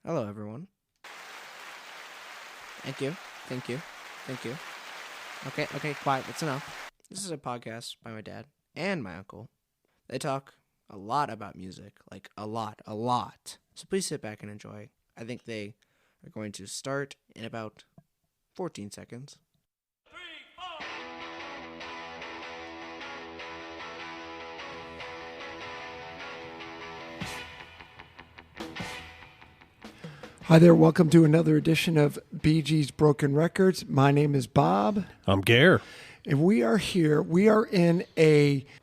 Hello, everyone. Thank you. Thank you. Thank you. Okay, quiet. That's enough. This is a podcast by my dad and my uncle. They talk a lot about music, like a lot. So please sit back and enjoy. I think they are going to start in about 14 seconds. Hi there, welcome to another edition of BG's Broken Records. My name is Bob. I'm Gare. And we are here, we are in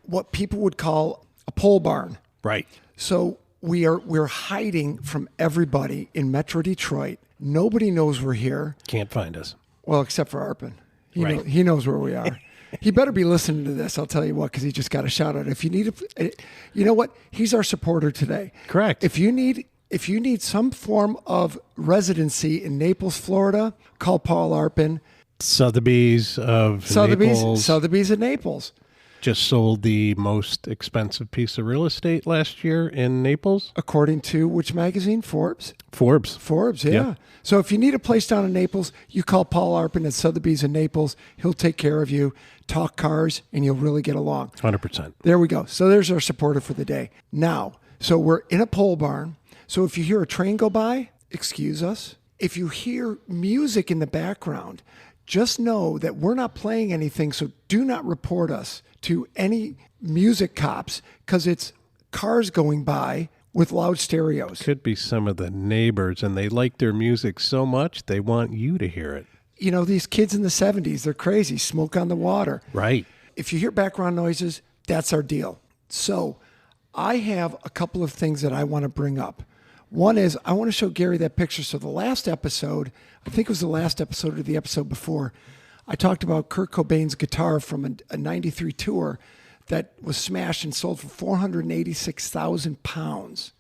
what people would call a pole barn. Right. So we're hiding from everybody in Metro Detroit. Nobody knows we're here. Can't find us. Well, except for Arpin. Right. He knows where we are. He better be listening to this, I'll tell you what, because he just got a shout out. If you need you know what? He's our supporter today. Correct. If you need some form of residency in Naples, Florida, call Paul Arpin. Sotheby's of Naples Sotheby's in Naples. just sold the most expensive piece of real estate last year in Naples. According to which magazine? Forbes? Forbes. Forbes, yeah. Yeah. So if you need a place down in Naples, you call Paul Arpin at Sotheby's in Naples. He'll take care of you, talk cars, and you'll really get along. 100%. There we go. So there's our supporter for the day. Now, so we're in a pole barn. So if you hear a train go by, excuse us. If you hear music in the background, just know that we're not playing anything, so do not report us to any music cops because it's cars going by with loud stereos. Could be some of the neighbors, and they like their music so much they want you to hear it. You know, these kids in the 70s, they're crazy. Smoke on the water. Right. If you hear background noises, that's our deal. So I have a couple of things that I want to bring up. One is I want to show Gary that picture. So the last episode, I think it was the last episode or the episode before, I talked about Kurt Cobain's guitar from a 93 tour that was smashed and sold for 486,000 pounds.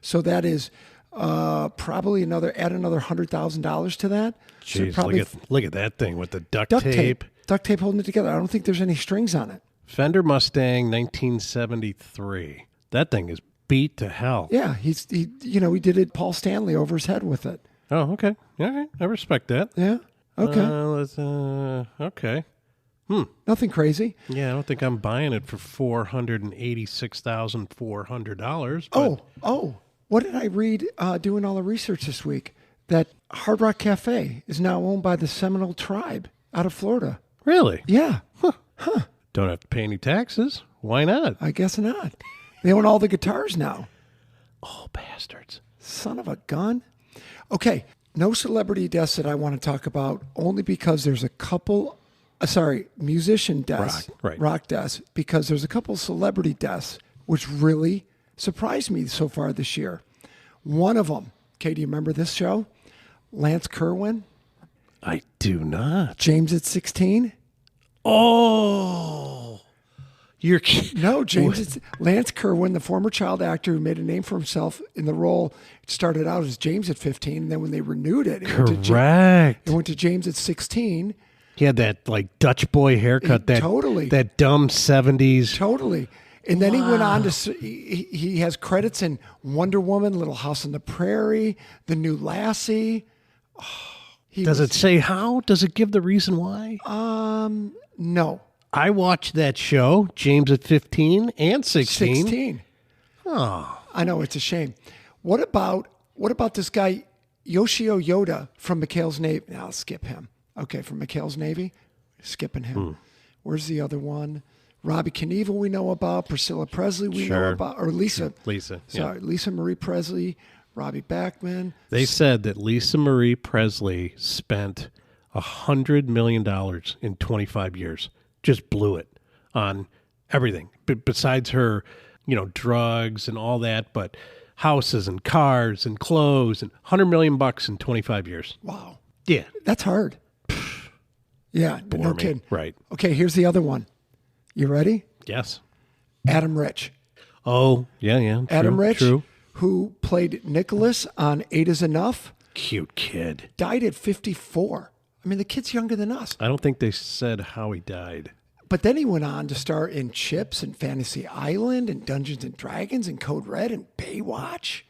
So that is probably add another $100,000 to that. Jeez, So look at that thing with the duct duct tape. Duct tape holding it together. I don't think there's any strings on it. Fender Mustang 1973. That thing is beat to hell. Yeah, he did it Paul Stanley over his head with it. Oh, okay. All right. I respect that. Yeah. Okay. Okay. Nothing crazy. Yeah, I don't think I'm buying it for $486,400. Oh, what did I read doing all the research this week? That Hard Rock Cafe is now owned by the Seminole tribe out of Florida. Really? Yeah. Don't have to pay any taxes. Why not? I guess not. They own all the guitars now. Oh, bastards. Son of a gun. Okay, no celebrity deaths that I want to talk about, only because there's a couple, musician deaths, rock deaths, because there's a couple celebrity deaths, which really surprised me so far this year. One of them, okay, do you remember this show? Lance Kerwin. I do not. James at 16. Oh, you're kidding. No, Lance Kerwin, the former child actor who made a name for himself in the role, started out as James at 15, and then when they renewed it, it went to James at 16. He had that like Dutch boy haircut, that dumb 70s. Totally. And then he went on to, he has credits in Wonder Woman, Little House on the Prairie, The New Lassie. Does it say how? Does it give the reason why? No. I watched that show, James at 15 and 16. 16. Oh. I know, it's a shame. What about this guy, Yoshio Yoda from McHale's Navy? Now I'll skip him. Okay, from McHale's Navy, skipping him. Where's the other one? Robbie Knievel we know about. Priscilla Presley we know about. Or Lisa. Lisa Marie Presley, Robbie Bachman. They said that Lisa Marie Presley spent $100 million in 25 years. Just blew it on everything. Besides her, drugs and all that, but houses and cars and clothes and $100 million in 25 years. Wow. Yeah. That's hard. Yeah, no kidding. Right. Okay, here's the other one. You ready? Yes. Adam Rich. Oh, yeah. Adam Rich, true. Who played Nicholas on 8 is Enough. Cute kid. Died at 54. I mean, the kid's younger than us. I don't think they said how he died. But then he went on to star in Chips and Fantasy Island and Dungeons and Dragons and Code Red and Baywatch.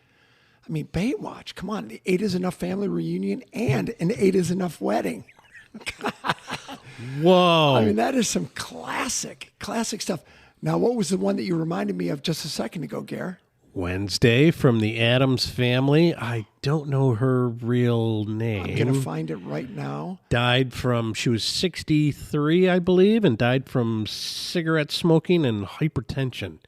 I I mean, Baywatch, come on, the 8 is Enough family reunion and an 8 is Enough wedding. Whoa. I mean, that is some classic stuff. Now, what was the one that you reminded me of just a second ago, Gare? Wednesday from the Addams Family. I don't know her real name. I'm going to find it right now. She was 63, I believe, and died from cigarette smoking and hypertension.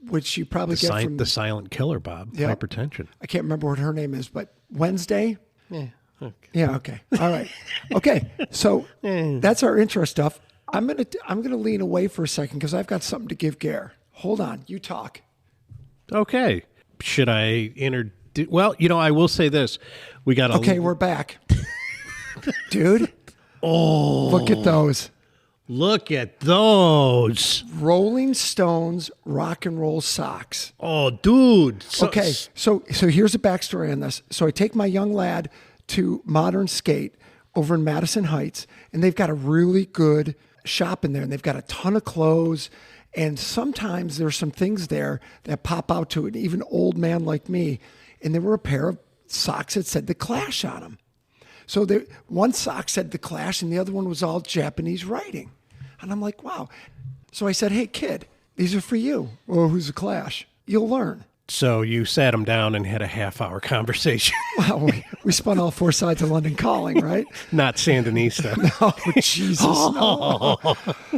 Which you probably get from... The silent killer, Bob. Yep. Hypertension. I can't remember what her name is, but Wednesday? Yeah. Okay. Yeah, okay. All right. Okay, so that's our intro stuff. I'm gonna lean away for a second because I've got something to give Gare. Hold on. You talk. Okay. Should I introduce? Well, I will say this. We got Okay, we're back. Dude. Oh. Look at those. Look at those. Rolling Stones rock and roll socks. Oh, dude. Okay, so here's a backstory on this. So I take my young lad to Modern Skate over in Madison Heights, and they've got a really good shop in there, and they've got a ton of clothes. And sometimes there's some things there that pop out to an even old man like me. And there were a pair of socks that said The Clash on them. So one sock said The Clash and the other one was all Japanese writing. And I'm like, wow. So I said, hey, kid, these are for you. Oh, who's The Clash? You'll learn. So you sat him down and had a half-hour conversation. Well, we spun all 4 sides of London Calling, right? Not Sandinista. No, Jesus, no.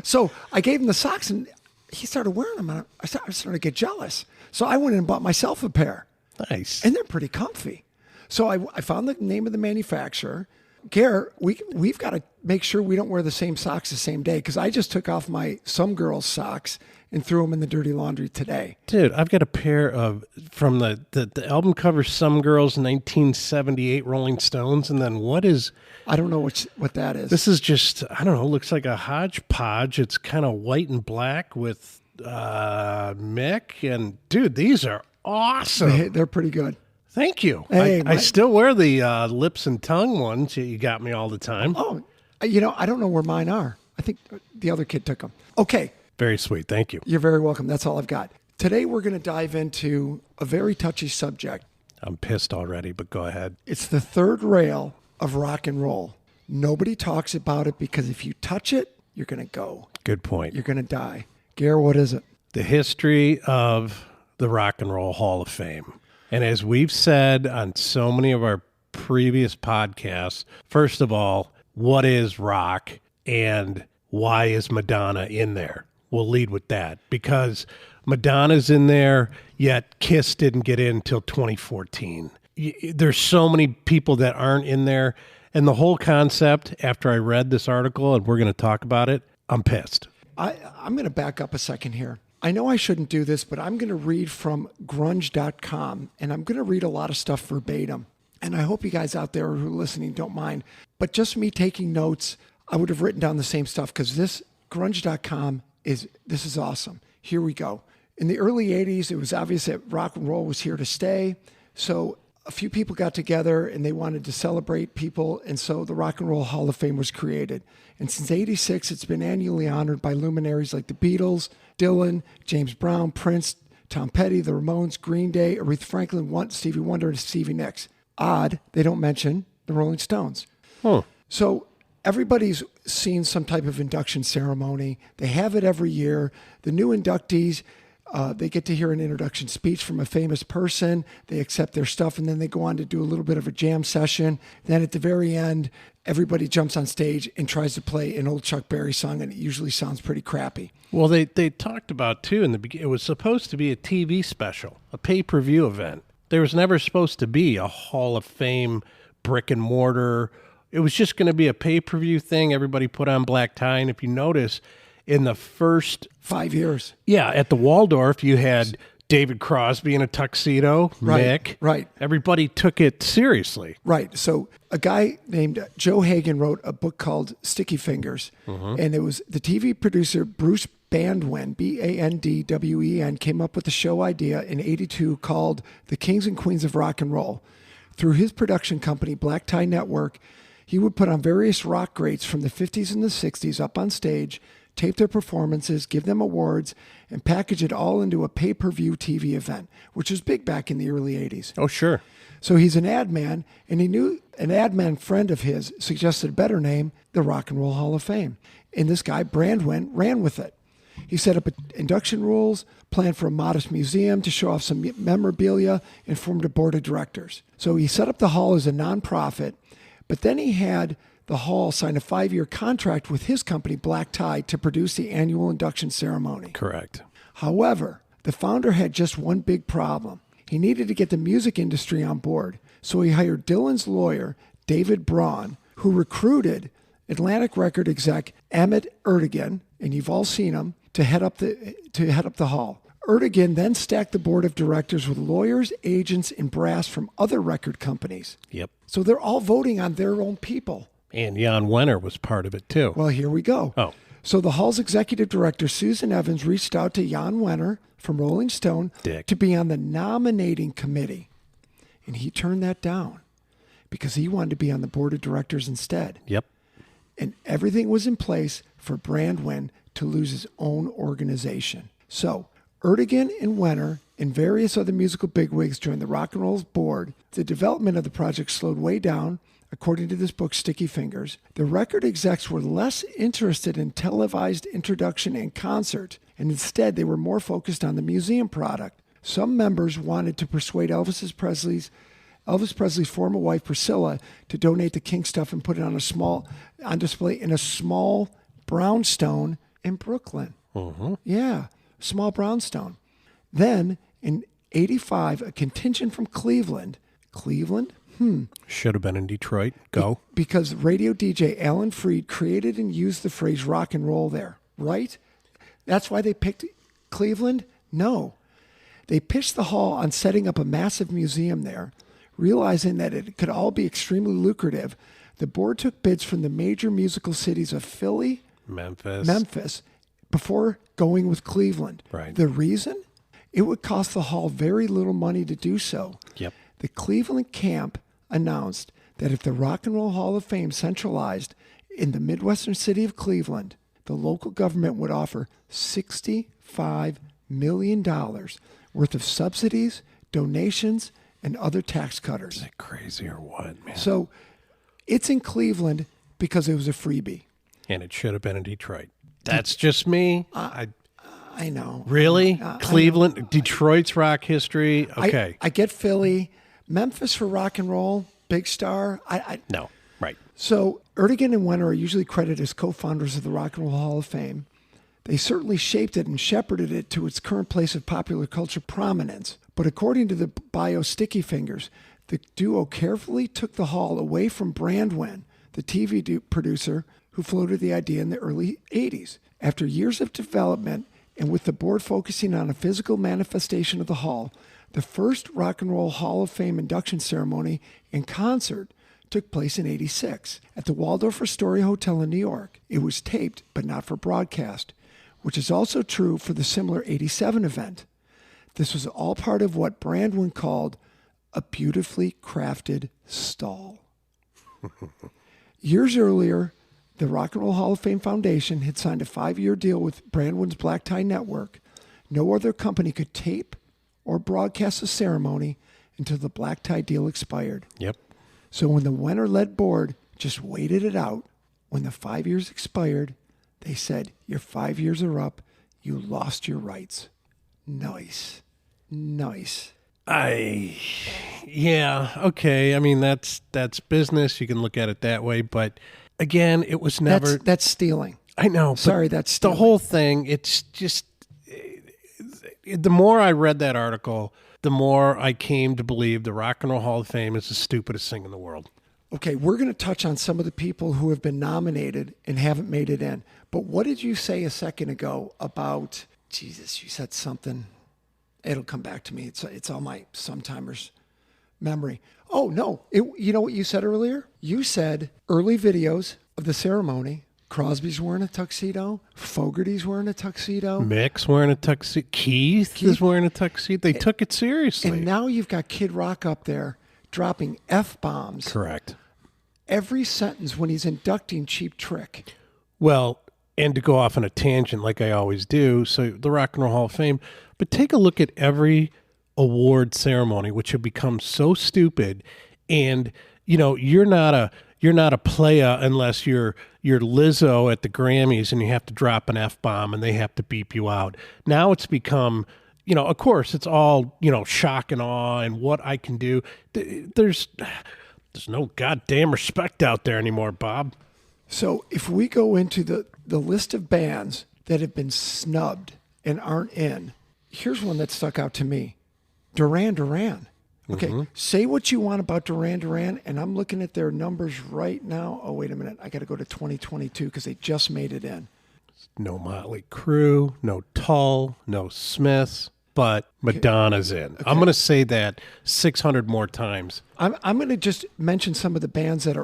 So I gave him the socks and he started wearing them. And I started to get jealous. So I went in and bought myself a pair. Nice. And they're pretty comfy. So I found the name of the manufacturer. Gare, we've got to make sure we don't wear the same socks the same day because I just took off my Some Girls socks and threw them in the dirty laundry today. Dude, I've got a pair from the album cover Some Girls 1978 Rolling Stones, and then I don't know what that is. This is just, I don't know, looks like a hodgepodge. It's kind of white and black with Mick, and dude, these are awesome. They're pretty good. Thank you. Hey, I still wear the lips and tongue ones that you got me all the time. Oh, I don't know where mine are. I think the other kid took them. Okay. Very sweet. Thank you. You're very welcome. That's all I've got. Today, we're going to dive into a very touchy subject. I'm pissed already, but go ahead. It's the third rail of rock and roll. Nobody talks about it because if you touch it, you're going to go. Good point. You're going to die. Gare, what is it? The history of the Rock and Roll Hall of Fame. And as we've said on so many of our previous podcasts, first of all, what is rock and why is Madonna in there? We'll lead with that because Madonna's in there, yet Kiss didn't get in until 2014. There's so many people that aren't in there. And the whole concept, after I read this article and we're going to talk about it, I'm pissed. I'm going to back up a second here. I know I shouldn't do this, but I'm going to read from grunge.com, and I'm going to read a lot of stuff verbatim. And I hope you guys out there who are listening don't mind. But just me taking notes, I would have written down the same stuff because this grunge.com this is awesome. Here we go. In the early 80s, it was obvious that rock and roll was here to stay. So a few people got together and they wanted to celebrate people. And so the Rock and Roll Hall of Fame was created. And since 86, it's been annually honored by luminaries like the Beatles, Dylan, James Brown, Prince, Tom Petty, the Ramones, Green Day, Aretha Franklin, Stevie Wonder, and Stevie Nicks. Odd, they don't mention the Rolling Stones. Huh. So everybody's seen some type of induction ceremony. They have it every year. The new inductees, they get to hear an introduction speech from a famous person. They accept their stuff, and then they go on to do a little bit of a jam session. Then at the very end, everybody jumps on stage and tries to play an old Chuck Berry song, and it usually sounds pretty crappy. Well, they talked about, too, in the beginning, it was supposed to be a TV special, a pay-per-view event. There was never supposed to be a Hall of Fame brick and mortar. It was just going to be a pay-per-view thing. Everybody put on black tie. And if you notice, in the first 5 years. Yeah, at the Waldorf, you had David Crosby in a tuxedo, Mick. Right. Everybody took it seriously. Right. So a guy named Joe Hagan wrote a book called Sticky Fingers. And it was the TV producer Bruce Bandwen, Bandwen, came up with the show idea in 82 called The Kings and Queens of Rock and Roll. Through his production company, Black Tie Network, he would put on various rock greats from the 50s and the 60s up on stage tape their performances, give them awards, and package it all into a pay-per-view TV event, which was big back in the early 80s. Oh, sure. So he's an ad man, and he knew an ad man friend of his suggested a better name, the Rock and Roll Hall of Fame. And this guy, Brandwin, ran with it. He set up induction rules, planned for a modest museum to show off some memorabilia, and formed a board of directors. So he set up the hall as a nonprofit, but then he had the hall sign a 5-year contract with his company, Black Tie, to produce the annual induction ceremony. Correct. However, the founder had just one big problem. He needed to get the music industry on board, so he hired Dylan's lawyer, David Braun, who recruited Atlantic record exec Emmett Erdogan, and you've all seen him, to head up the hall. Erdogan then stacked the board of directors with lawyers, agents, and brass from other record companies. Yep. So they're all voting on their own people. And Jan Wenner was part of it, too. Well, here we go. Oh. So the hall's executive director, Susan Evans, reached out to Jan Wenner from Rolling Stone to be on the nominating committee. And he turned that down because he wanted to be on the board of directors instead. Yep. And everything was in place for Brandwin to lose his own organization. So Erdogan and Wenner and various other musical bigwigs joined the Rock and Roll's board. The development of the project slowed way down. According to this book, Sticky Fingers, the record execs were less interested in televised introduction and concert, and instead they were more focused on the museum product. Some members wanted to persuade Elvis Presley's former wife Priscilla to donate the King stuff and put it on display in a small brownstone in Brooklyn. Mm-hmm. Yeah, small brownstone. Then in '85, a contingent from Cleveland. Should have been in Detroit. Go. Because radio DJ Alan Freed created and used the phrase rock and roll there, right? That's why they picked Cleveland? No. They pitched the hall on setting up a massive museum there. Realizing that it could all be extremely lucrative, the board took bids from the major musical cities of Philly, Memphis, before going with Cleveland. Right. The reason? It would cost the hall very little money to do so. Yep. The Cleveland camp announced that if the Rock and Roll Hall of Fame centralized in the Midwestern city of Cleveland, the local government would offer $65 million worth of subsidies, donations, and other tax cutters. Is that crazy or what, man? So it's in Cleveland because it was a freebie. And it should have been in Detroit. That's just me. I know. Really? Cleveland, Detroit's rock history. Okay. I get Philly. Memphis for rock and roll, big star. No, right. So Erdogan and Wenner are usually credited as co-founders of the Rock and Roll Hall of Fame. They certainly shaped it and shepherded it to its current place of popular culture prominence. But according to the bio Sticky Fingers, the duo carefully took the hall away from Brandwin, the TV producer who floated the idea in the early 80s. After years of development, and with the board focusing on a physical manifestation of the hall, the first Rock and Roll Hall of Fame induction ceremony and concert took place in '86 at the Waldorf Astoria Hotel in New York. It was taped, but not for broadcast, which is also true for the similar '87 event. This was all part of what Brandwin called a beautifully crafted stall. Years earlier, the Rock and Roll Hall of Fame Foundation had signed a 5-year deal with Brandwin's Black Tie Network. No other company could tape or broadcast the ceremony until the Black Tie deal expired. Yep. So when the Wenner-led board just waited it out, when the 5 years expired, they said, your 5 years are up. You lost your rights. Nice. Yeah, okay. I mean, that's business. You can look at it that way. But again, it was never... That's stealing. I know. Sorry, that's stealing. The whole thing, it's just... The more I read that article, the more I came to believe the Rock and Roll Hall of Fame is the stupidest thing in the world. Okay, we're going to touch on some of the people who have been nominated and haven't made it in. But what did you say a second ago about... Jesus, you said something. It'll come back to me. It's all my sometimers memory. Oh, no. You know what you said earlier? You said early videos of the ceremony... Crosby's wearing a tuxedo. Fogerty's wearing a tuxedo. Mick's wearing a tuxedo. Keith is wearing a tuxedo. They took it seriously. And now you've got Kid Rock up there dropping F-bombs. Correct. Every sentence when he's inducting Cheap Trick. Well, and to go off on a tangent like I always do, so the Rock and Roll Hall of Fame, but take a look at every award ceremony, which have become so stupid. And, you're not a playa unless you're Lizzo at the Grammys and you have to drop an F-bomb and they have to beep you out. Now it's become, of course, it's all, shock and awe and what I can do. There's no goddamn respect out there anymore, Bob. So if we go into the list of bands that have been snubbed and aren't in, here's one that stuck out to me. Duran Duran. Okay, Say what you want about Duran Duran, and I'm looking at their numbers right now. Oh, wait a minute. I got to go to 2022 because they just made it in. No Motley Crue, no Tull, no Smiths, but Madonna's in. Okay. I'm going to say that 600 more times. I'm going to just mention some of the bands that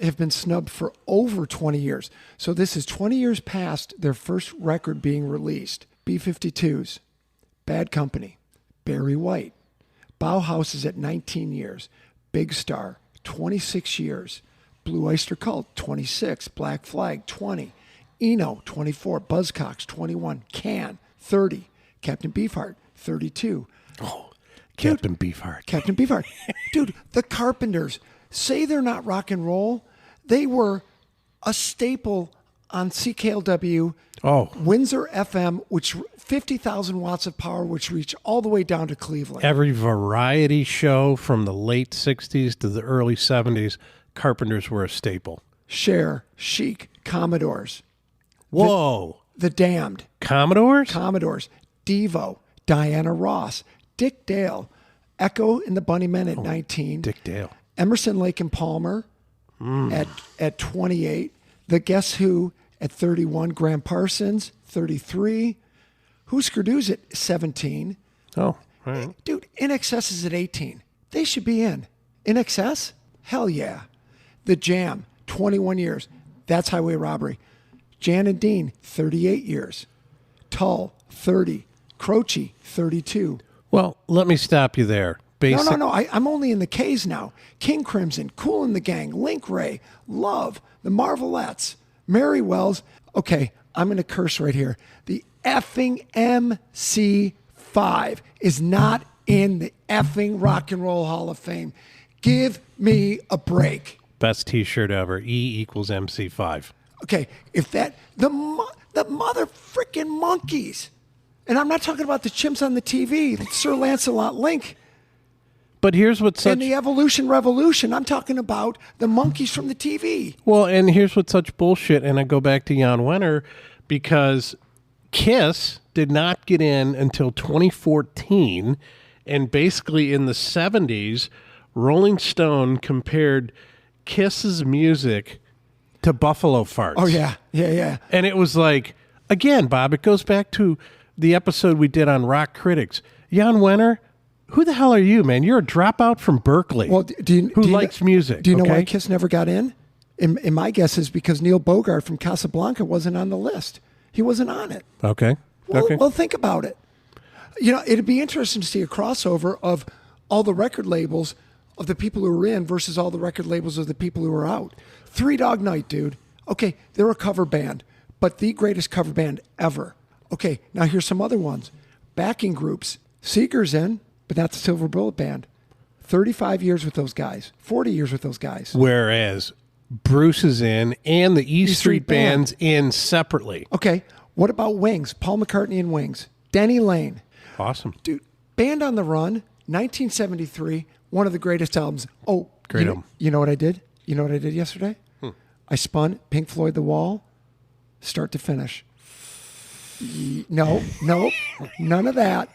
have been snubbed for over 20 years. So this is 20 years past their first record being released. B-52s, Bad Company, Barry White. Bauhaus is at 19 years. Big Star, 26 years. Blue Oyster Cult, 26. Black Flag, 20. Eno, 24. Buzzcocks, 21. Can, 30. Captain Beefheart, 32. Oh, Captain Beefheart. Captain Beefheart. Dude, the Carpenters, say they're not rock and roll. They were a staple on CKLW, Windsor FM, which 50,000 watts of power, which reached all the way down to Cleveland. Every variety show from the late 60s to the early 70s, Carpenters were a staple. Cher, Chic, Commodores. Whoa. The Damned. Commodores? Commodores. Devo, Diana Ross, Dick Dale, Echo and the Bunnymen at 19. Dick Dale. Emerson, Lake and Palmer at 28. The Guess Who at 31. Graham Parsons, 33. Husker Du's at 17. Oh, all right. Dude, In Excess is at 18. They should be in. In Excess? Hell yeah. The Jam, 21 years. That's highway robbery. Jan and Dean, 38 years. Tull, 30. Croce, 32. Well, let me stop you there. No. I'm only in the K's now. King Crimson, Kool and the Gang, Link Ray, Love, The Marvelettes, Mary Wells. Okay, I'm going to curse right here. The effing MC5 is not in the effing Rock and Roll Hall of Fame. Give me a break. Best T-shirt ever. E = MC5. Okay, if the mother freaking monkeys, and I'm not talking about the chimps on the TV, Sir Lancelot Link. But here's what's such... And the Evolution Revolution. I'm talking about the monkeys from the TV. Well, and here's what's such bullshit, and I go back to Jan Wenner, because Kiss did not get in until 2014, and basically in the 70s, Rolling Stone compared Kiss's music to Buffalo Farts. Oh, yeah. And it was like, again, Bob, it goes back to the episode we did on rock critics. Jan Wenner, who the hell are you, man? You're a dropout from Berkeley who likes music. Do you know why Kiss never got in? And my guess is because Neil Bogart from Casablanca wasn't on the list. He wasn't on it. Okay. Well, think about it. It'd be interesting to see a crossover of all the record labels of the people who were in versus all the record labels of the people who were out. Three Dog Night, dude. Okay, they're a cover band, but the greatest cover band ever. Okay, now here's some other ones. Backing groups. Seeger's in, but not the Silver Bullet Band. 35 years with those guys. 40 years with those guys. Whereas Bruce is in and the E Street Band's in separately. Okay, what about Wings? Paul McCartney and Wings. Denny Lane. Awesome. Dude, Band on the Run, 1973, one of the greatest albums. Oh, great album. You know what I did? You know what I did yesterday? I spun Pink Floyd The Wall, start to finish. No, none of that.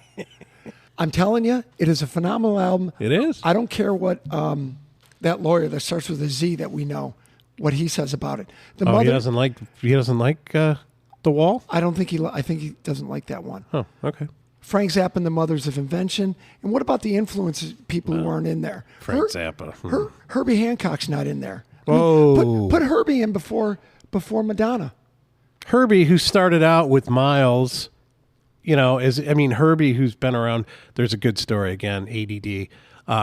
I'm telling you, it is a phenomenal album. It is. I don't care what that lawyer that starts with a Z that we know, what he says about it. He doesn't like The Wall? I don't think I think he doesn't like that one. Oh, okay. Frank Zappa and the Mothers of Invention. And what about the influences, people who aren't in there? Frank Zappa. Herbie Hancock's not in there. Whoa. Put Herbie in before Madonna. Herbie, who started out with Miles, Herbie, who's been around, there's a good story again, ADD.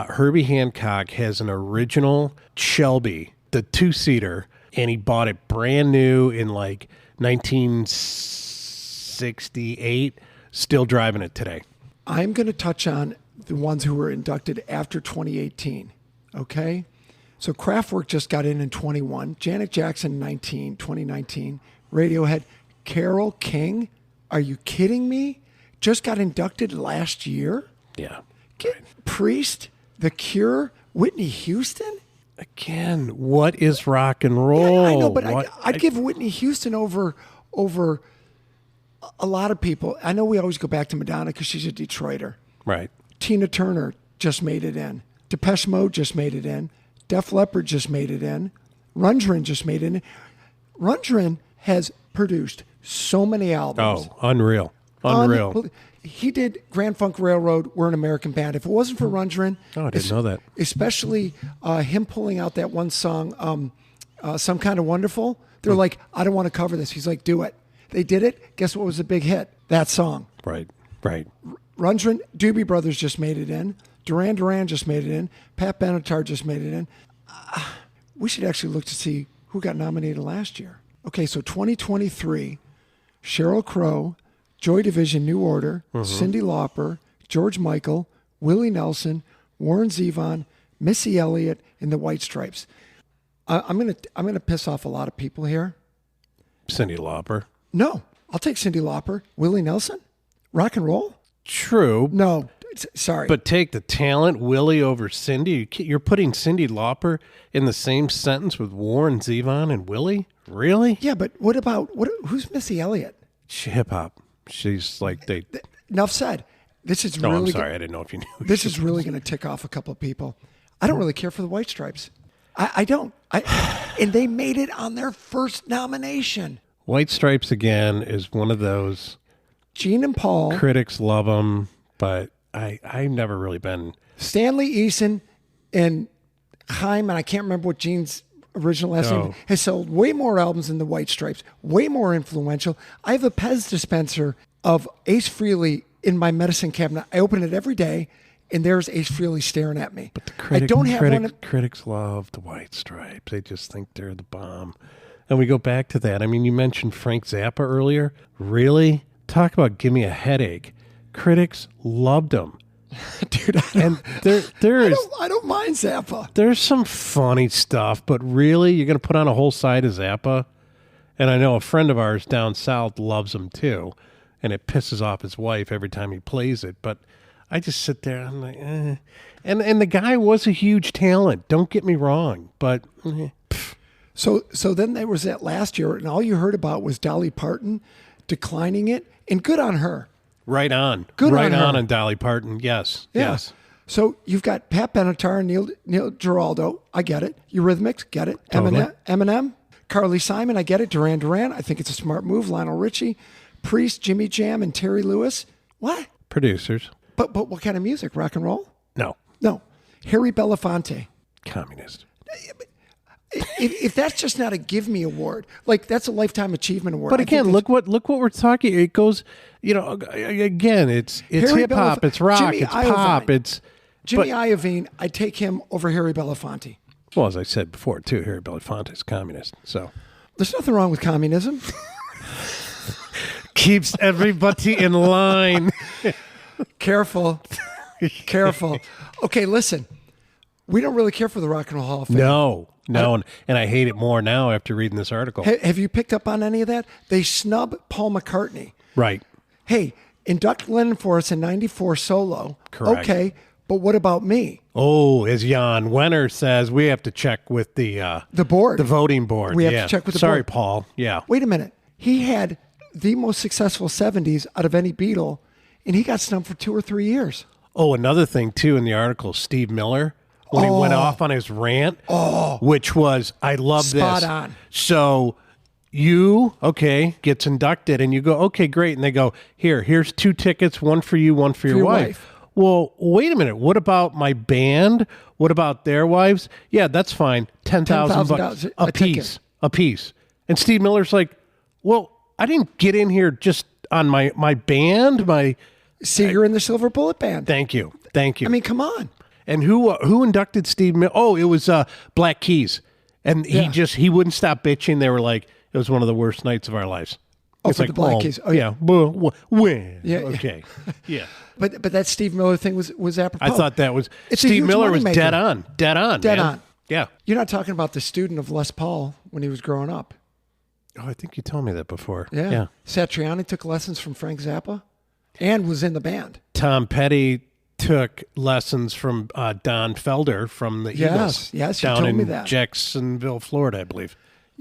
Herbie Hancock has an original Shelby, the two-seater, and he bought it brand new in like 1968, still driving it today. I'm going to touch on the ones who were inducted after 2018. Okay? So Kraftwerk just got in 21. Janet Jackson, 2019. Radiohead. Carole King. Are you kidding me? Just got inducted last year? Yeah. Priest. The Cure. Whitney Houston? Again, what is rock and roll? I know, but I'd give Whitney Houston over a lot of people. I know we always go back to Madonna because she's a Detroiter. Right. Tina Turner just made it in. Depeche Mode just made it in. Def Leppard just made it in. Rundgren just made it in. Rundgren has produced so many albums. Oh, unreal. He did Grand Funk Railroad, We're an American Band. If it wasn't for Rundgren... Oh, I didn't know that. Especially him pulling out that one song, Some Kind of Wonderful. They're like, I don't want to cover this. He's like, do it. They did it. Guess what was a big hit? That song. Right. Rundgren, Doobie Brothers just made it in. Duran Duran just made it in. Pat Benatar just made it in. We should actually look to see who got nominated last year. Okay, so 2023, Sheryl Crow, Joy Division, New Order, Cyndi Lauper, George Michael, Willie Nelson, Warren Zevon, Missy Elliott, and the White Stripes. I'm gonna piss off a lot of people here. Cyndi Lauper. No, I'll take Cyndi Lauper. Willie Nelson, rock and roll. True. No, sorry. But take the talent, Willie over Cyndi. You're putting Cyndi Lauper in the same sentence with Warren Zevon and Willie? Really? Yeah, but who's Missy Elliott? Hip hop. She's like they. Enough said. This is No, really. I'm sorry. I didn't know if you knew. This is really going to tick off a couple of people. I don't really care for the White Stripes. I don't. And they made it on their first nomination. White Stripes again is one of those. Gene and Paul. Critics love them, but I've never really been. Stanley Eason and Chaim, and I can't remember what Gene's original last name, has sold way more albums than the White Stripes, way more influential. I have a Pez dispenser of Ace Frehley in my medicine cabinet. I open it every day, and there's Ace Frehley staring at me. But the critics love the White Stripes. They just think they're the bomb. And we go back to that. I mean, you mentioned Frank Zappa earlier. Really? Talk about give me a headache. Critics loved them. Dude, I don't mind Zappa. There's some funny stuff, but really, you're going to put on a whole side of Zappa? And I know a friend of ours down south loves him too, and it pisses off his wife every time he plays it. But I just sit there and I'm like, eh. And the guy was a huge talent. Don't get me wrong, but. So then there was that last year, and all you heard about was Dolly Parton declining it, and good on her. Right on. Good right on her. on Dolly Parton. Yes. Yeah. Yes. So you've got Pat Benatar and Neil Giraldo. I get it. Eurythmics, get it. Totally. Eminem, Carly Simon, I get it. Duran Duran, I think it's a smart move. Lionel Richie, Priest, Jimmy Jam, and Terry Lewis. What? Producers. But what kind of music? Rock and roll? No. Harry Belafonte. Communist. If that's just not a give me award, like that's a lifetime achievement award. But again, look what we're talking. It goes, again, it's hip hop, it's rock, Jimmy it's pop, Iovine. it's Jimmy Iovine. I take him over Harry Belafonte. Well, as I said before, too, Harry Belafonte is communist. So there's nothing wrong with communism. Keeps everybody in line. Careful. Okay, listen. We don't really care for the Rock and Roll Hall of Fame. No, and I hate it more now after reading this article. Have you picked up on any of that? They snub Paul McCartney. Right. Hey, induct Lennon for us in 94 solo. Correct. Okay, but what about me? Oh, as Jan Wenner says, we have to check with the board. The voting board. We have to check with the Sorry, board. Paul. Yeah. Wait a minute. He had the most successful 70s out of any Beatle, and he got snubbed for 2 or 3 years. Oh, another thing, too, in the article, Steve Miller, when he went off on his rant, which was, I love this. Spot on. So gets inducted, and you go, okay, great. And they go, here's 2 tickets, one for you, one for your wife. Well, wait a minute. What about my band? What about their wives? Yeah, that's fine. $10,000 a piece. And Steve Miller's like, well, I didn't get in here just on my band, Seeger and the Silver Bullet Band. Thank you. I mean, come on. And who inducted Steve Miller? Oh, it was Black Keys. And he wouldn't stop bitching. They were like, It was one of the worst nights of our lives. Oh, It's for the Black Keys. Oh, yeah. When? Yeah, yeah. Okay. Yeah. But that Steve Miller thing was apropos. I thought that was It's a Steve huge Miller was moneymaker. dead on. Dead on. Dead man. on. Yeah. You're not talking about the student of Les Paul when he was growing up. Oh, I think you told me that before. Yeah. Satriani took lessons from Frank Zappa and was in the band. Tom Petty took lessons from Don Felder from the Eagles. Yes, you down told in me that. Jacksonville, Florida, I believe.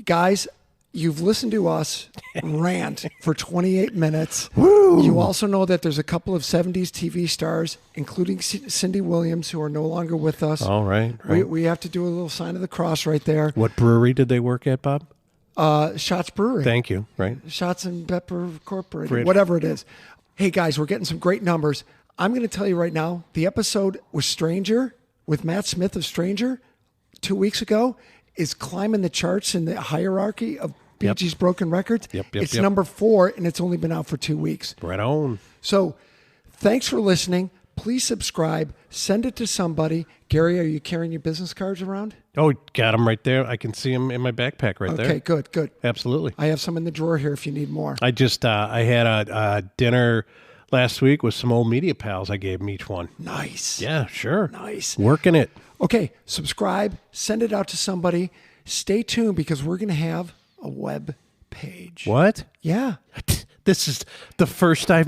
Guys, you've listened to us rant for 28 minutes. Woo! You also know that there's a couple of 70s TV stars, including Cindy Williams, who are no longer with us. All right. We have to do a little sign of the cross right there. What brewery did they work at, Bob? Shots Brewery. Thank you. Right. Shots and Pepper Corporate, Great. whatever it is. Hey, guys, we're getting some great numbers. I'm going to tell you right now, the episode with Stranger, with Matt Smith of Stranger, 2 weeks ago, is climbing the charts in the hierarchy of Bee Yep. Gees' Broken Records. Yep. It's number 4, and it's only been out for 2 weeks. Right on. So thanks for listening. Please subscribe. Send it to somebody. Gary, are you carrying your business cards around? Oh, got them right there. I can see them in my backpack right there. Okay, good. Absolutely. I have some in the drawer here if you need more. I just I had a dinner last week with some old media pals. I gave them each one. Nice. Yeah, sure. Nice. Working it. Okay, subscribe, send it out to somebody. Stay tuned because we're going to have a web page. What? Yeah. This is the first I've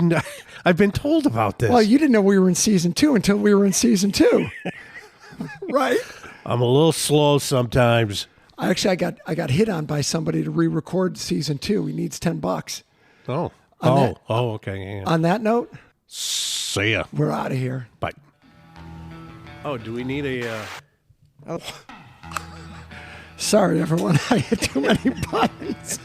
been told about this. Well, you didn't know we were in season 2 until we were in season 2. Right? I'm a little slow sometimes. I got hit on by somebody to re-record season 2. He needs $10. Oh. that- Okay. Yeah. On that note, See ya. we're out of here. Bye. Oh, do we need a... Sorry, everyone. I hit too many buttons.